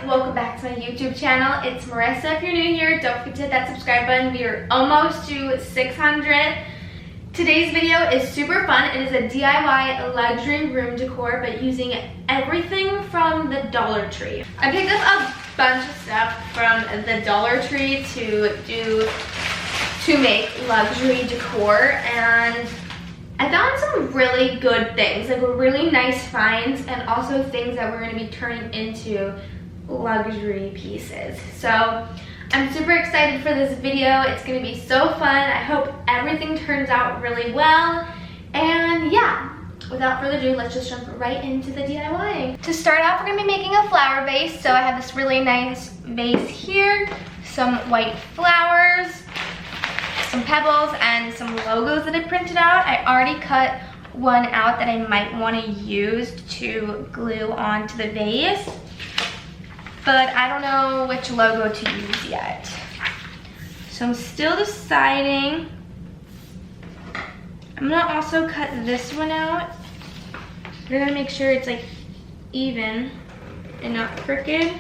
welcome back to my YouTube channel. It's Marissa. If you're new here, don't forget to hit that subscribe button. We are almost to 600. Today's video is super fun. It is a DIY luxury room decor, but using everything from the Dollar Tree. I picked up a bunch of stuff from the Dollar Tree to make luxury decor, and I found some really good things, like really nice finds, and also things that we're going to be turning into luxury pieces. So I'm super excited for this video. It's going to be so fun. I hope everything turns out really well. And yeah, without further ado, let's just jump right into the DIY. To start off, we're going to be making a flower vase. So I have this really nice vase here, some white flowers, some pebbles, and some logos that I printed out. I already cut one out that I might want to use to glue onto the vase, but I don't know which logo to use yet. So I'm still deciding. I'm gonna also cut this one out. We're gonna make sure it's like even and not crooked.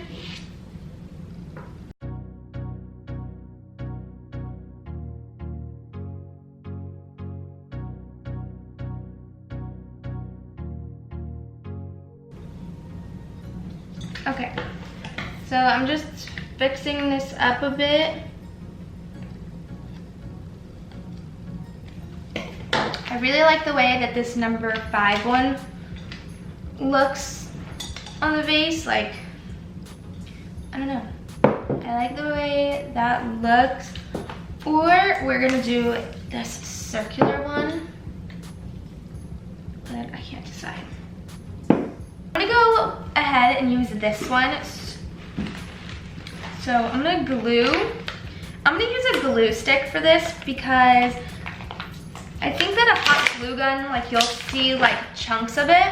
Okay, so I'm just fixing this up a bit. I really like the way that this number 5 one looks on the vase. Like, I don't know. I like the way that looks. Or we're gonna do this circular one, but I can't decide. I'm gonna go ahead and use this one. So I'm gonna use a glue stick for this because I think that a hot glue gun, like you'll see like chunks of it.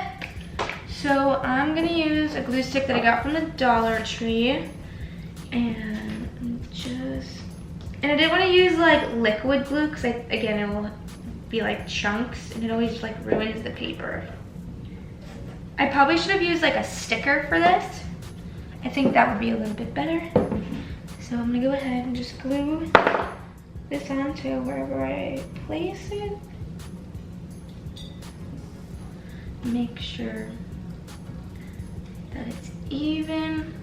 So I'm gonna use a glue stick that I got from the Dollar Tree, and I didn't want to use like liquid glue because again, it will be like chunks and it always like ruins the paper. I probably should have used like a sticker for this. I think that would be a little bit better. So I'm gonna go ahead and just glue this onto wherever I place it. Make sure that it's even.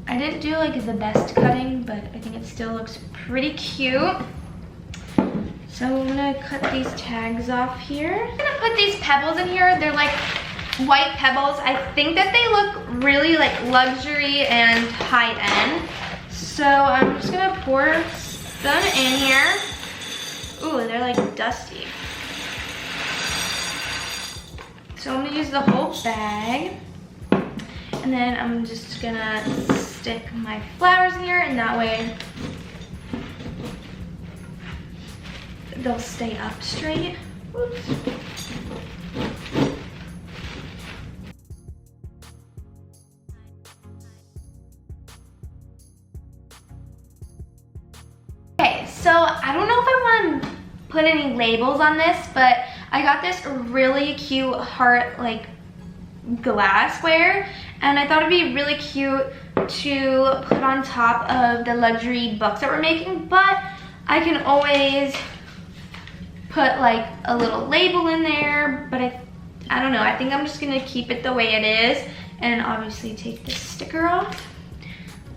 I didn't do like the best cutting, but I think it still looks pretty cute. So I'm gonna cut these tags off here. I'm gonna put these pebbles in here. They're like white pebbles. I think that they look really like luxury and high end. So I'm just gonna pour them in here. Ooh, they're like dusty. So I'm gonna use the whole bag. And then I'm just gonna stick my flowers in here, and that way they'll stay up straight. Oops. Okay, so I don't know if I want to put any labels on this, but I got this really cute heart like glassware, and I thought it'd be really cute to put on top of the luxury books that we're making, but I can always put like a little label in there, but I don't know. I think I'm just gonna keep it the way it is and obviously take the sticker off.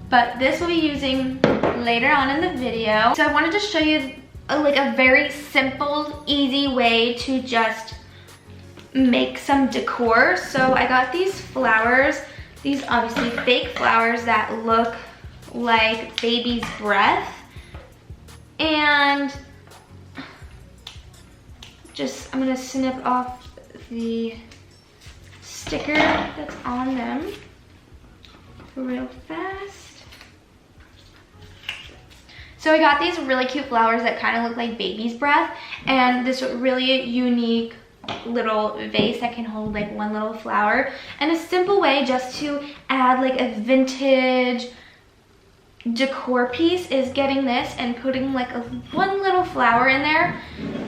But this will be using later on in the video. So I wanted to show you like a very simple, easy way to just make some decor. So I got these flowers, these obviously fake flowers that look like baby's breath. And I'm gonna snip off the sticker that's on them real fast. So I got these really cute flowers that kind of look like baby's breath, and this really unique little vase that can hold like one little flower. And a simple way just to add like a vintage decor piece is getting this and putting like one little flower in there,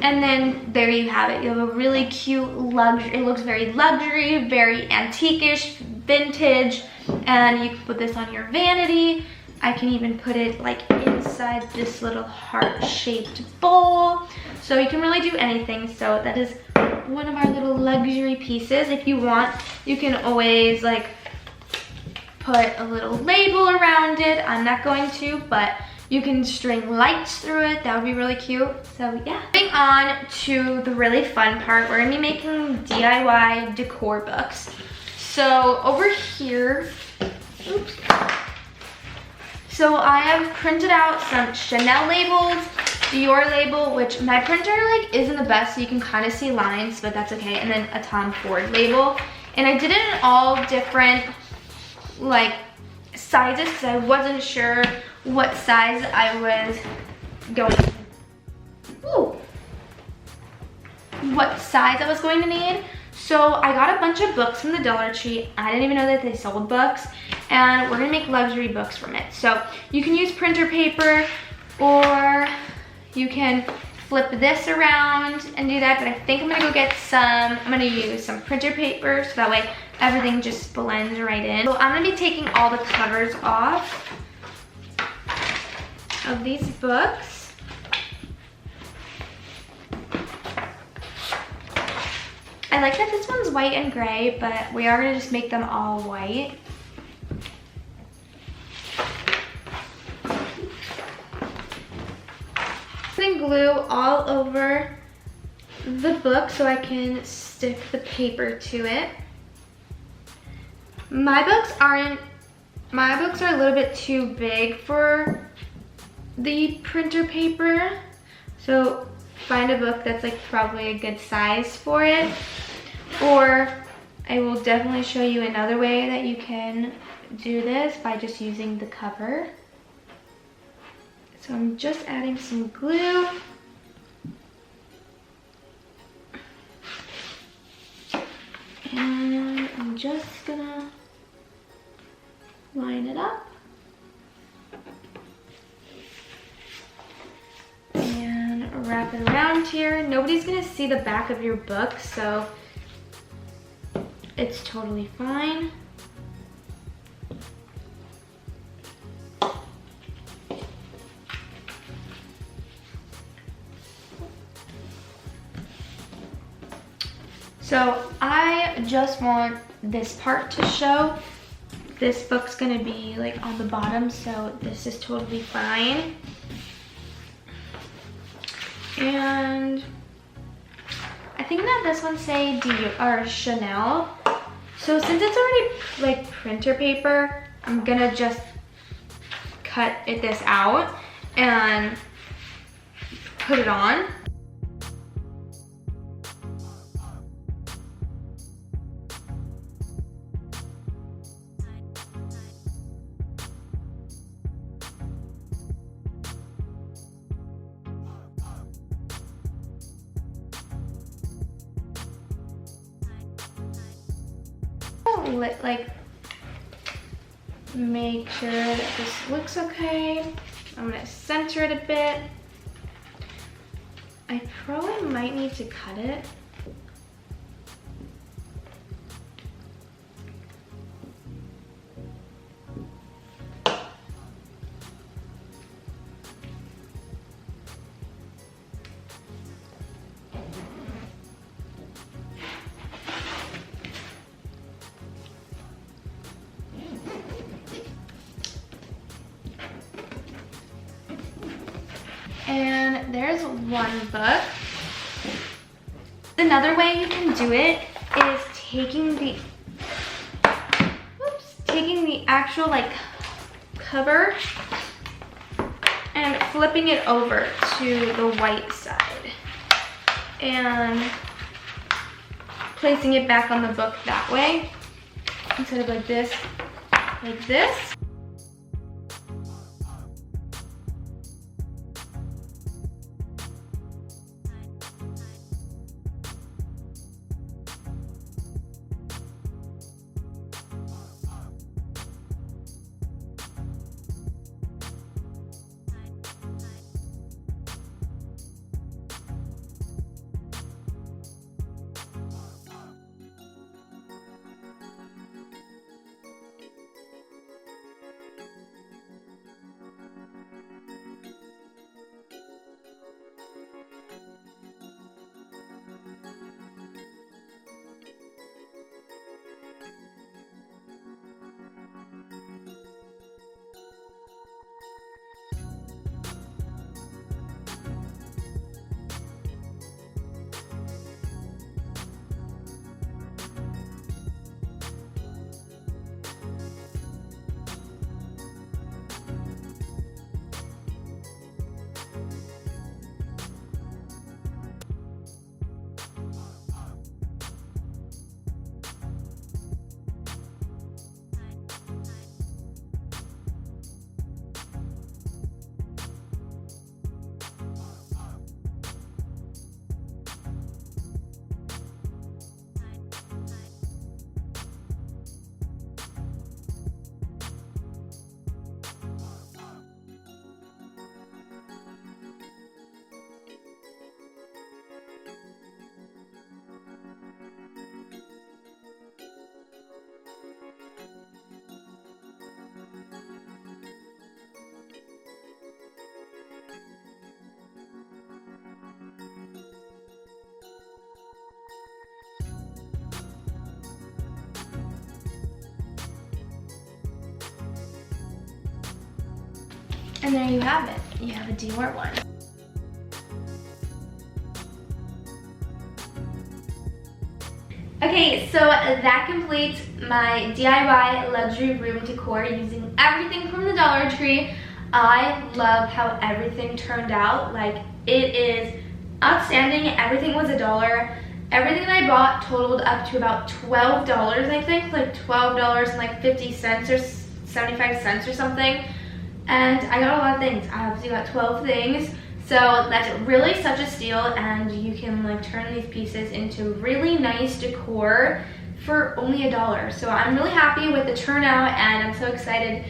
and then there you have it. You have a really cute luxury. It looks very luxury, very antique-ish, vintage, and you can put this on your vanity. I can even put it like inside this little heart-shaped bowl. So you can really do anything. So that is one of our little luxury pieces. If you want, you can always like put a little label around it. I'm not going to, but you can string lights through it. That would be really cute. So yeah. Moving on to the really fun part, we're gonna be making DIY decor books. So over here, oops. So I have printed out some Chanel labels, Dior label, which my printer like isn't the best, so you can kind of see lines, but that's okay. And then a Tom Ford label. And I did it in all different like sizes because I wasn't sure what size I was going to, what size I was going to need. So I got a bunch of books from the Dollar Tree. I didn't even know that they sold books, and we're gonna make luxury books from it. So you can use printer paper, or you can flip this around and do that, but I think I'm gonna go get I'm gonna use some printer paper so that way everything just blends right in. So I'm gonna be taking all the covers off of these books. I like that this one's white and gray, but we are gonna just make them all white. Putting glue all over the book so I can stick the paper to it. My books are a little bit too big for the printer paper, so find a book that's like probably a good size for it. Or I will definitely show you another way that you can do this by just using the cover. So I'm just adding some glue. And I'm just gonna line it up. And wrap it around here. Nobody's gonna see the back of your book, so it's totally fine. So I just want this part to show. This book's gonna be like on the bottom, so this is totally fine. And I think that this one say Dior or Chanel. So since it's already like printer paper, I'm gonna just cut this out and put it on. Like make sure that this looks okay. I'm gonna center it a bit. I probably might need to cut it. And there's one book. Another way you can do it is taking the actual like cover and flipping it over to the white side and placing it back on the book that way instead of like this, like this. And there you have it. You have a Decor one. Okay, so that completes my DIY luxury room decor using everything from the Dollar Tree. I love how everything turned out. Like, it is outstanding. Everything was $1. Everything that I bought totaled up to about $12, I think, like $12.50 or 75 cents or something. And I got a lot of things. I obviously got 12 things. So that's really such a steal, and you can like turn these pieces into really nice decor for only $1. So I'm really happy with the turnout, and I'm so excited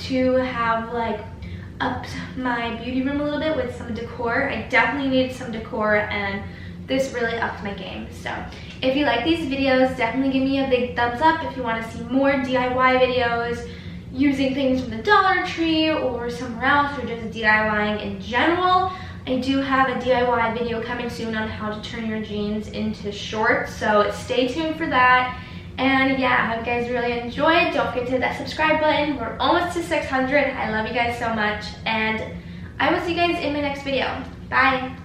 to have like upped my beauty room a little bit with some decor. I definitely needed some decor, and this really upped my game. So if you like these videos, definitely give me a big thumbs up. If you want to see more DIY videos using things from the Dollar Tree or somewhere else, or just DIYing in general, I do have a DIY video coming soon on how to turn your jeans into shorts, so stay tuned for that. And yeah, I hope you guys really enjoyed. Don't forget to hit that subscribe button. We're almost to 600. I love you guys so much, and I will see you guys in my next video. Bye.